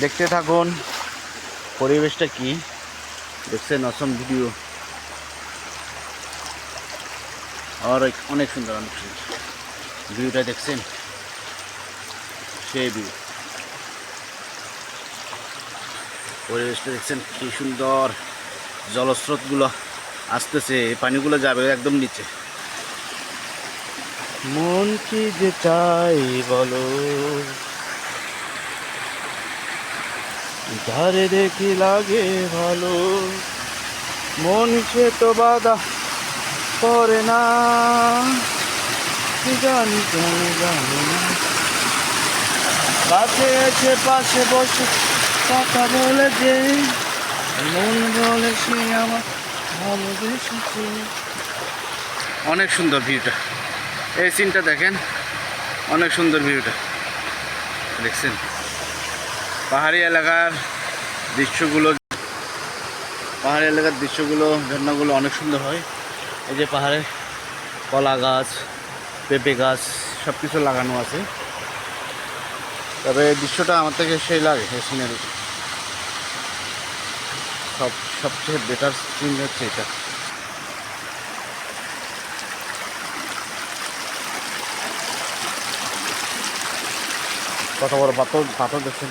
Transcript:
দেখতে থাকুন পরিবেশটা কি দেখছেন। অসম ভিডিও আর অনেক সুন্দর ভিউটা দেখছেন, সেই ভিউ পরিবেশটা দেখছেন কি সুন্দর। জলস্রোতগুলো আসতেছে, এই পানিগুলো যাবে একদম নিচে। মন কি যে চাই বলো, ধারে দেখি লাগে ভালো, মন সে তো বাধা করে না, কি জানি কেন জানি না। কাছে এসে পাশে বসে কথা বলে যে, মন বলে সে আমার ভালোবেসেছে। অনেক সুন্দর ভিউটা, এই সিনটা দেখেন, অনেক সুন্দর ভিউটা দেখছেন। পাহাড়ি এলাকার দৃশ্যগুলো, পাহাড়ি এলাকার দৃশ্যগুলো, ঝর্ণাগুলো অনেক সুন্দর হয়। এই যে পাহাড়ে কলা গাছ, পেঁপে গাছ সব কিছু লাগানো আছে। তবে এই দৃশ্যটা আমার থেকে সেই লাগে, এই সিনারি সবচেয়ে বেটার সিন হচ্ছে এটা। কত বড় পাথর পাথর দেখতে